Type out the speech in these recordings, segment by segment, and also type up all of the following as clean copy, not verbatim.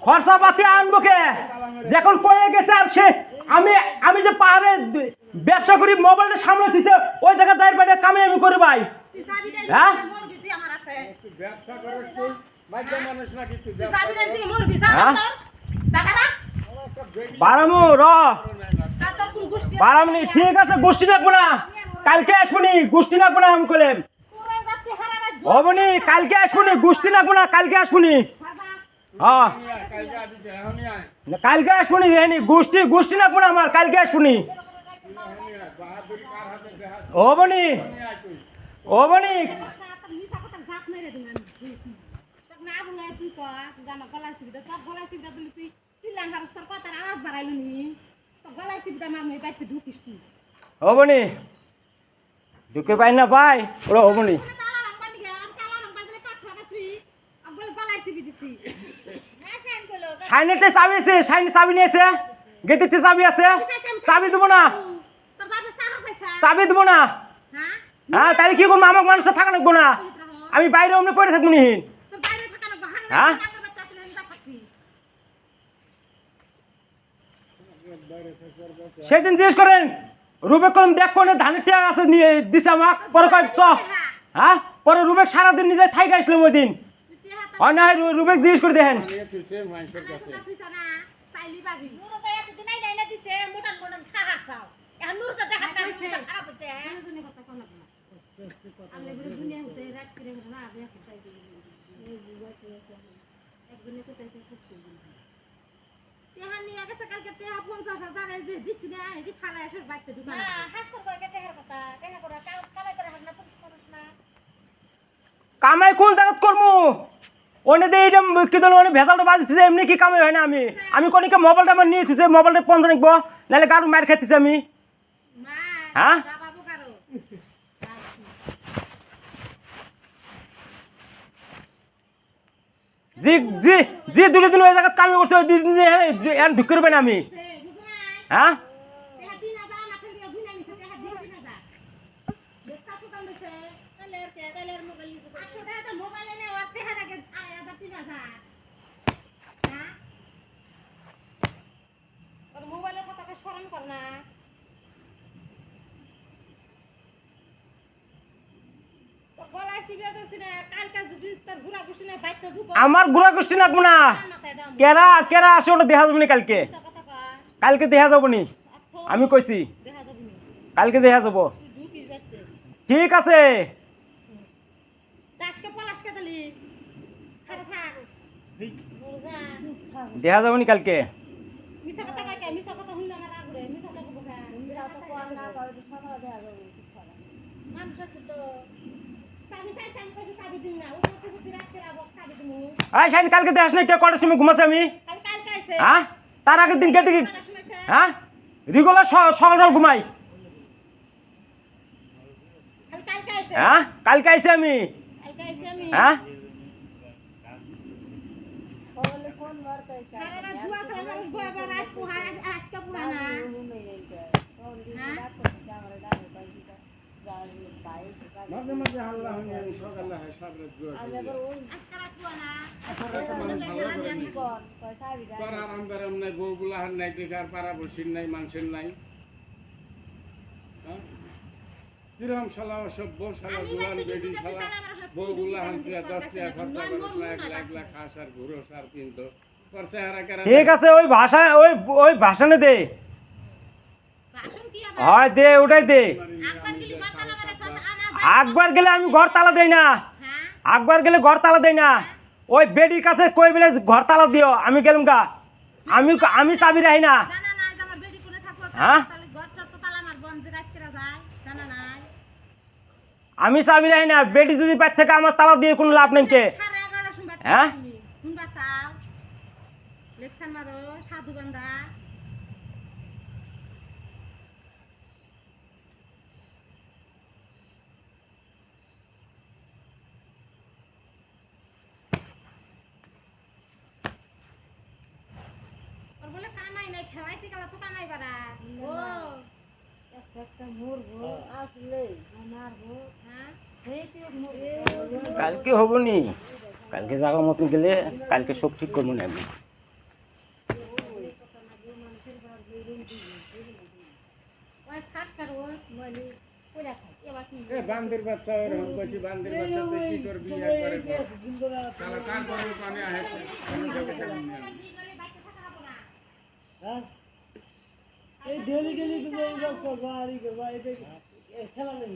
খরচা পাতি আনবো কে যখন কয়ে গেছে আর সে আমি আমি যে পাহাড়ে ব্যবসা করি মোবাইলটা সামনে দিছে ওই জায়গা যাই বাইরে কামে আমি করি ভাই হ্যাঁ বারামু র বারামনি ঠিক আছে গোষ্ঠী রাখবো না কালকে আসবনি গোষ্ঠী রাখবো না আমি করলাম হবনি কালকে আসবনি গোষ্ঠী রাখবো না কালকে আসবনি হ্যাঁ কালকে আসবনি গোষ্ঠী গোষ্ঠী রাখবো না আমার কালকে আসবনি হবনি হবনি হবনি ঢুকে পাই না ভাই ওরা হবনি সাইনেটে চাবি আছে সাইনে চাবি নিয়েছে গেটের চাবি আছে চাবি দেবো না চাবি দেবো না হ্যাঁ তাহলে কি করবো আমাকে মানুষটা থাকা লাগবো না আমি বাইরে অমনি পড়ে থাকবো নিহীন হ্যাঁ সেদিন জিজ্ঞেস করেন রুবেক কলম দেখ কোনে ধানের টিয়া আছে নিয়ে দিছে আমাক পরে কয় চ হ্যাঁ পরে রুবেক সারাদিন নিজে থাইকে আসলাম ওই দিন হয় না রুবেক জিজ্ঞেস করে দেখেন কামাই কোন জায়গা করবো ওনে দিয়ে এটা কি ধরুন ওনে ভেজালটা বাজতেছে এমনি কি কামাই হয় না আমি কোনিকে মোবাইলটা আমার নিয়ে দিতেছে মোবাইলটা ৫০ নিবো নাহলে গাড়ু মার খাইতেছে আমি হ্যাঁ জি জি জি দুই দিন ওই জায়গা কামি করছে ওই দুই দিন ঢুকে রবে না আমি হ্যাঁ আমার ঘোরা গোষ্ঠী রাখবো না কেরা কেরা আসে ওটা দেখা যাবো নি কালকে কালকে দেখা যাবো নি আমি কইছি কালকে দেখা যাবো ঠিক আছে দেখা যাবো নি কালকে কালকে দেখাস না কে কটার সময় ঘুমাছে আমি হ্যাঁ তার আগের দিন কে দেখি হ্যাঁ রেগুলার সকাল ঘুমাই হ্যাঁ কালকে আইসি আমি হ্যাঁ মাঝে মাঝে হাল্লা হয় আমি সকালে হয় সাবরে জুয়া করি আরাম গরম নাই বউগুলা হার নাই বেকার পাড়া বসির নাই মানুষের নাই কিরম শালা সভ্য শালা জুয়ান বেডি শালা বউগুলা হান 10 টাকা খরচা করছ না 1 লাখ লাখ খাস আর ঘুরোস আর কিনতো খরচা হারা করা ঠিক আছে ওই ভাষা ওই ভাষণে দে হয় দে ওটাই দে একবার গেলে আমি ঘর তালা দেই না একবার গেলে ঘর তালা দেই না ওই বেডির কাছে কই বলে ঘর তালা দিও আমি গেলাম গা আমি চাবি রাখি না হ্যাঁ আমি চাবি রাখি না বেডি যদি বাইর থেকে আমার তালা দিয়ে কোনো লাভ নেই কে হ্যাঁ কালকে হবো নি, কালকে জায়গা মতন গেলে কালকে সব ঠিক করবো না আমি। বান্দির বাচ্চা ওরকম কইছি, বান্দির বাচ্চাতে কি করবি একবারে কর। তাহলে তারপরে পানি আসে এই ডেলি ডেলি তুমি এই সব করবা আর এই করবা এটা খেলা নেই।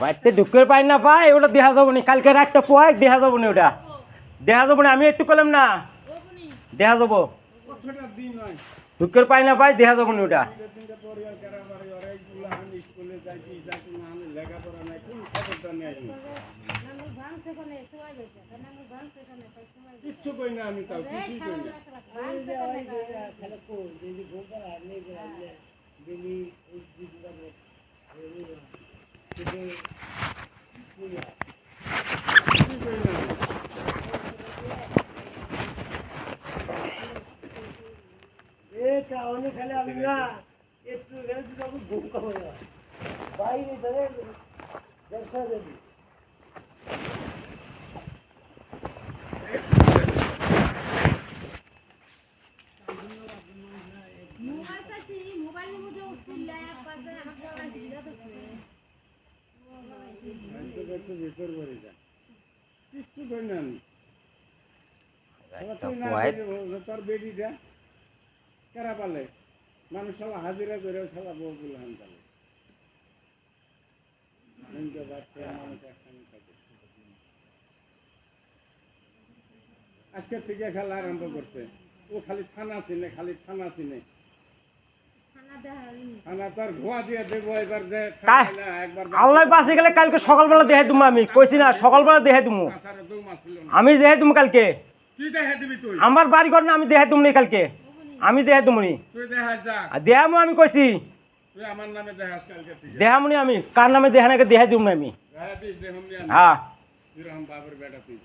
বাড়িতে ঢুকে পাই না পাই ওটা দেখা যাবো না, কালকে রাতটা পোয়াই দেখা যাবো না, ওটা দেখা যাবো না। আমি একটু করলাম না দেখা যাবো, কতটা দিন হয় ঢুকে পাই না পাই দেখা যাবো না ওটা। তিনটা পরিবার কারা বাড়ি ওরা এইগুলো আমি স্কুলে যাইছি যাইছি না আমি লেখাপড়া নাই কোন খবরটা নেই কিচ্ছু কই না আমি, তাও কিছুই কই না। এই যে ওই যে খেলা কই এই যে গোবর আর নেই যে ডেলি এই দিনটা কিছুই কই না। এটা অনেক খেলে আমি না একটু খেলে দিলে আমি ঘুম কমে যায় বাইরে ধরে দেখা যাবে। একটু ভিতর করে যা, কিচ্ছু কই না আমি। রাতটা তুই না পোয়াই বললি, তোর বেডিটা কেরা পালে মানুষ সব হাজিরা করে সব বউগুলো হান পালে বাচ্চা মানুষ একখানে থাকে। আজকে থেকে খেলা আরম্ভ করছে, ও খালি থানা চিনে, খালি থানা চিনে। থানা তোর ধোয়া দিয়ে দেবো এবার যে একবার আল্লাহ বাঁচে গেলে কালকে সকালবেলা দেখাই তুমি, আমি কইছি না সকালবেলা দেখাই তুমি, কাছারে দৌ মাছ ছিল না। আমি দেখাই তুমি কালকে। তুই দেখা দিবি, তুই আমার বাড়ি ঘর না, আমি দেখাই তুমি কালকে, আমি দেখাই তুমি তুই দেখা যা, আর দেখামু, আমি কইছি তুই আমার নামে দেখাস কালকে থেকে দেখামুনি, আমি কার নামে দেখা নাকি দেখাই তুমি আমি। দেখা দিস দেখুন হ্যাঁ তুই বাবার বেটা তুই।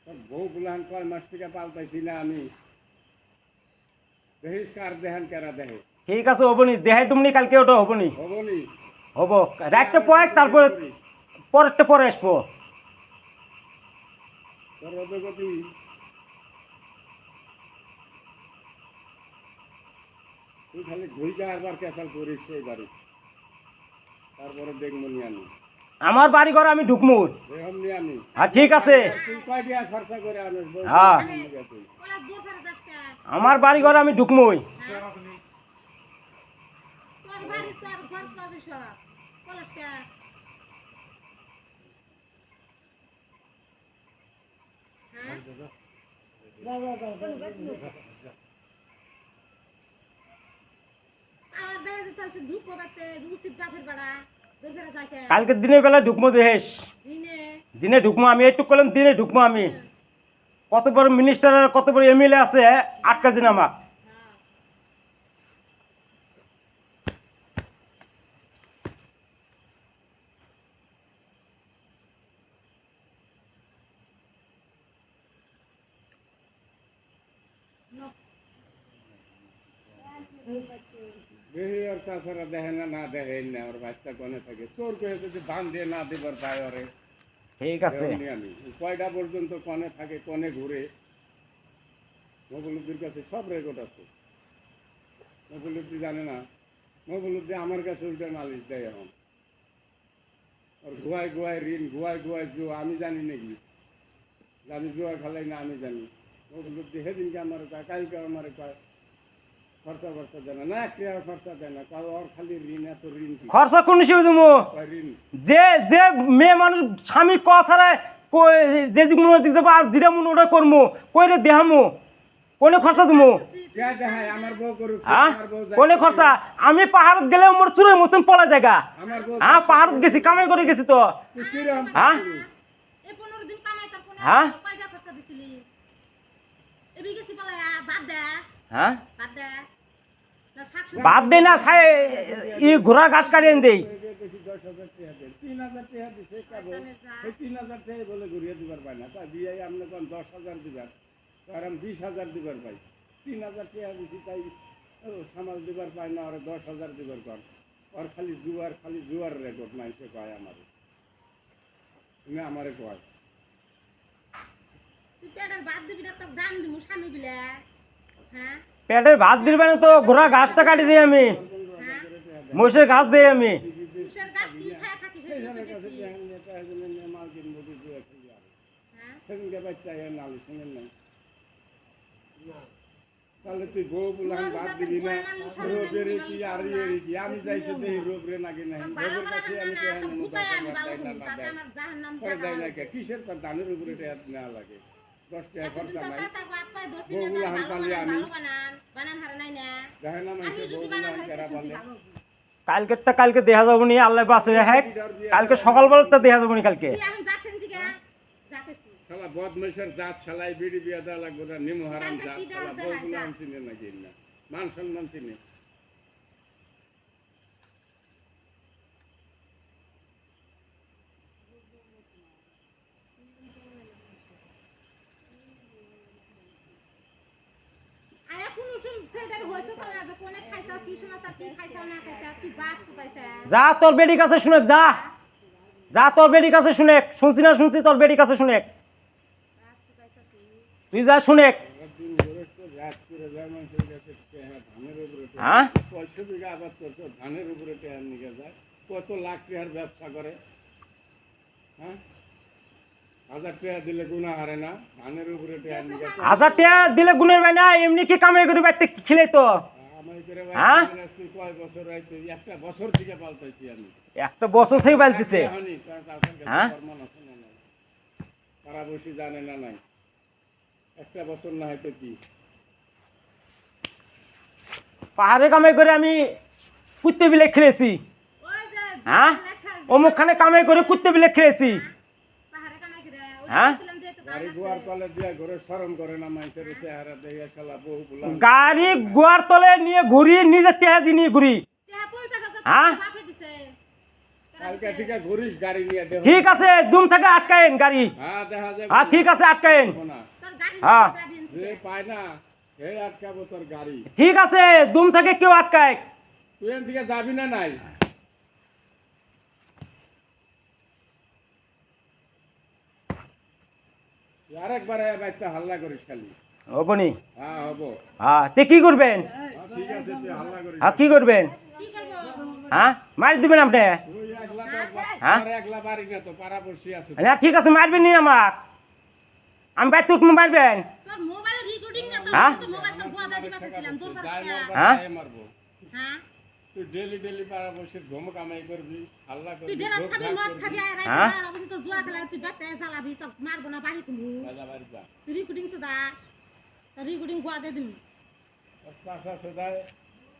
তোর বউ গুলান কয় মাস থেকে পাল্টাইছি না আমি, দেখিস কার দেহান কেরা দেহে ঠিক আছে হবনি, দেখাই তুমি কালকে, ওটা হবনি, হবনি। হব রাতটা পোয়াই তারপরে পরেরটা পরে আসবো। তোর অবগতি তুই খালি ঘুইটা আরবার ক্যাসাল করিস সেই বাড়ি, তারপরে দেখবো নি আমি, আমার বাড়ি ঘর আমি ঢুকমু। দেখম নি আমি। হ্যাঁ ঠিক আছে, তুই কয় দিয়া খরচা করে আনিস বউ? হ্যাঁ তুই আমার বাড়ি ঘর আমি ঢুকমুই। কালকে দিনের বেলা ঢুকমো দেহেস, দিনে ঢুকমো আমি, একটু করলাম দিনে ঢুকমো আমি। কত বড় মিনিস্টার আর কত বড় এমএলএ আছে আটকা দিন আমার। দেহি আর চাষারা দেখে না, না দেখে না, ওর বাচ্চা কোনে থাকে চোর কয়ে যদি বান দিয়ে না দিবার পায় ওরে। ঠিক আছে, দেখুন নি আমি কয়টা পর্যন্ত কনে থাকে, কনে ঘুরে, মবুলুদ্দির কাছে সব রেকর্ড আছে। মবুলুদ্দি জানে না, মবুলুদ্দি আমার কাছে উল্টে নালিশ দেয় এখন। ওর গুয়ায় গুয়ায় ঋণ, গুয়ায় গুয়ায় জুয়া, আমি জানি নাকি আমি জুয়া খেলাই না, আমি জানি। মবুলুদ্দি সেদিনকে আমার কয়, কালকে আমার কয় খরচা খরচা দেয় না, না ক্রিয়া খরচা দেয় না, কারণ ওর খালি ঋণ, এত ঋণ কি খরচা কোন হিসেবে দেবো? কয় ঋণ যে যে মেয়ে মানুষ স্বামী ক ছাড়া যে মনে দিক যাবো আর যেটা মনে ওটা করবো, কইরে দেহামো, কোনে খরচা দেবো? কে দেখায় আমার বউ করুক, হ্যাঁ আমার বউ যায়। কোনে খরচা? আমি পাহাড়ত গেলেও মোর চুরের মতন পলা জায়গা। আমার বউ হ্যাঁ পাহাড়ত গেছি, কামাই করে গেছি তো। তুই কিরকম হ্যাঁ হ্যাঁ হ্যাঁ বাদ দে না, ই ঘোড়া ঘাস কাটিয়ে দেই। 10,000 টাকা দেন, 3,000 টাকা দিছে কাবো, এই 3,000 টাকা বলে ঘুরিয়ে দিবার পাই না, তাই বিয়ে আপনি কোন 10,000 দিবার, আর আমি 20,000 দিবার পাই। 3,000 টাকা দিছি তাই ও সামাল দিবার পায় না, ওরা 10,000 দিবার কর। ওর খালি জুয়ার রেকর্ড মানুষে কয় আমার, না আমারে কয়। তুই পেটের ভাত দিবি না তো দাম দিমু স্বামী বিলে। হ্যাঁ পেটের ভাত দিবে না তো ঘোড়া ঘাসটা কাটি দিই আমি, হ্যাঁ মহিষের ঘাস দিই আমি। কুশের গাছ তুই খায় থাকিস সেইখানের কাছে মাল কিনবো কিছু একটা হ্যাঁ সেদিনকে বাচ্চা নালি শুনেন নাই। তাহলে তুই বউ বললাম বাদ দিবি না, রোগের কি আর কি আমি যাইছে দেখি রোগরে নাকি নাই, ভালো রোগের করে কাছে না আমি তো গুতায় আমি ভালো দেয় না করব তাতে আমার জাহান্নাম করে দেয় না থাকা। কে, কিসের তার ধানের উপরে টেয়ার নেওয়া লাগে, 10 টাকা খরচা নাই। কাঁচা ভাত পায় দোষী বউগুলো না হান ভালো পালি আমি। বানান হারে নাই না। দেখে না আমি মানুষের যদি বউগুলো বানান হান হারে কেরা কিছু পালে। ভালো। কালকেরটা কালকে দেখা যাবো নি, আল্লাহ বাসে হ্যাঁ কালকে সকালবেলাটা দেখা যাবো নি কালকে। তুই এখন যাচ্ছেন থেকে যাতেছি। শালা বদমাইশের জাত শালাই বিড়ি বিয়া দেওয়া লাগবে না, নিমু হারাম কালকে জাত কি শালা দেওয়া বউগুলো দেয়? আনছি না নাকি না, মান সম্মান চিনে। আয়া কোন উসুম সেটার হইছে তো না যে কোনে খাইছাও কি সমাচার কি খাইছাও না খাইছাও কি বাপ সুতাইছে। যা তোর বেডি কাছে শুনে যা, যা তোর বেডি কাছে শুনে, শুনছি না শুনছি তোর বেডি কাছে শুনে, বাপ সুতাইছে তুই তুই। যা শুনে। দিন ধরে তো রাত করে যায় মানুষের কাছে টেহা ধানের উপরে টেহা। হ্যাঁ 500 বিঘা আবাদ করছো, ধানের উপরে টেহা নিয়ে যায়, কত লাখ টাকার ব্যবসা করে। হ্যাঁ 1,000 টাকা দিলে গুণা হারে না, ধানের উপরে টেহা নিয়ে যায়। 1000 টাকা দিলে গুণের ভাই না, এমনি কি কামাই করে বাইতে খেলে তো। আমার করে ভাই হ্যাঁ? তুই কয় বছর রাইতে, একটা বছর থেকে পাল্টাইছি আমি। একটা বছর থেকে বালতিছে। এখনই, কারণ তাদের কাছে হ্যাঁ? ফরমান আছে না নাই, তারা বসে জানে না নাই, একটা বছর না হয়তো কি। পাহাড়ে কামাই করে আমি কুত্তে বিলে খেলেছি। ওই যে হ্যাঁ অমুকখানে কামাই করে কুত্তে বিলে খেলেছি। পাহাড়ে কামাই করে হ্যাঁ? ওই ছিলাম যে তো গাড়ি গোয়ার তলে দিয়ে ঘরে শরম করে না, মানুষের চেহারা দেখে শালা বহু বুলা। গাড়ি গোয়ার তলে নিয়ে ঘুরি, নিজের টেহা দিয়ে নিয়ে ঘুরি। টেহা পয়সা কত হ্যাঁ? বাপে দিছে। কালকে থেকে ঘুরিস গাড়ি নিয়ে দেহ। ঠিক আছে দুম থেকে আটকায়েন গাড়ি। হ্যাঁ দেখা যায় হ্যাঁ ঠিক আছে আটকায়েন। না, তোর গাড়ি হ্যাঁ। যাবি যে পায় না হে আটকাবো তোর গাড়ি। ঠিক আছে দুম থেকে কেউ আটকায়। তুই এখান থেকে যাবি না নাই? আরেকবার বাচ্চা হাল্লা করিস খালি। হবনি। হ্যাঁ হবো। হ্যাঁ তে কি করবেন? হ্যাঁ, ঠিক আছে তুই হাল্লা করিস। হ্যাঁ কি করবেন? কি করব? হ্যাঁ মারি দিবেন আপনি? তুই একলা হ্যাঁ? আর একলা বাড়ি না তো, পাড়াপড়শি আছে। না ঠিক আছে মারবেন নি আমাক, আমি বাইতে উঠবো মারবেন। তোর মোবাইলে রেকর্ডিং না তো হ্যাঁ? মোবাইল তো বুয়া দাদি পাঠাছিলাম দূর যাই পাশে। মারবো, হ্যাঁ? যাই মারবো। হ্যাঁ তুই ডেলি পাড়াপড়শির ঘুম কামাই করবি, হাল্লা তুই করবি, ডেরাস ঝোঁক খাবি ঝাঁক মদ করবি। খাবি আর হ্যাঁ? রাইতে আর অবধি তো জুয়া খেলা তুই বাতে জ্বালাবি তো মারবো না বাড়ি তুমি রাজা বাড়ি যা। রেকর্ডিং সুদা রেকর্ডিং বুয়া দে দিবি। আচ্ছা সেটাই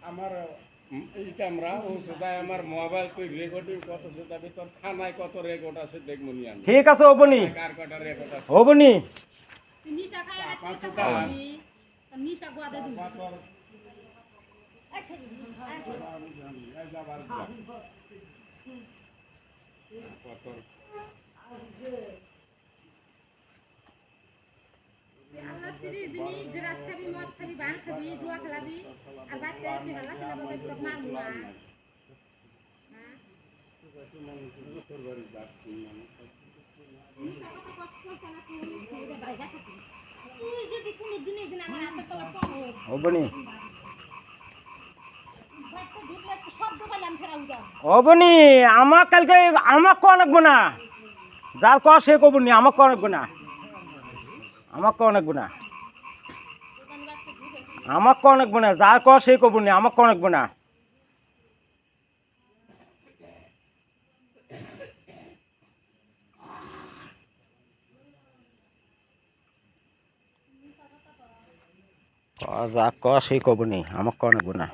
আমার এই ক্যামেরা ও সেটাই আমার মোবাইল, তুই রেকর্ডিং কত সেটাবি, তোর থানায় কত রেকর্ড আছে দেখবো নি আমি। ঠিক আছে হবনি, কার কটা রেকর্ড আছে। হবনি। তুই নিশা খাই আর পাঁচ একটা টাকা। খাবি তো নিশা বুয়া দে দিবি। তোর এই যা বাড়ি যা। তোর আল্লাহ তিরি দিনি ডেরাস খাবি মদ খাবি বান খাবি জুয়া খেলাবি আর বাতে তুই হাল্লা খেলা বলতে তোর মারবো না। হ্যাঁ তোর বাড়ি যা, তুই মানুষ। নিশা কত কষ্ট করছ না তুই তুই বাইরে থাকিস। তুই যদি কোনো দিন একদিন আমার হাতে তোলা পাবো হবনি, বাইতে ঢুকলে একটু শব্দ পেলাম ফেরা উঠা। হবনি। আমার কালকে আমার কোয়া লাগবো না, যার কোয়া সে কবনি, আমার কোয়া লাগবো না, আমার কোয়া লাগবো না, আমার কোয়া লাগবো না, যার কোয়া সে কবনি, আমার কোয়া লাগবো না। যা কোয়া সে কবনি, আমার কোয়া লাগবো না।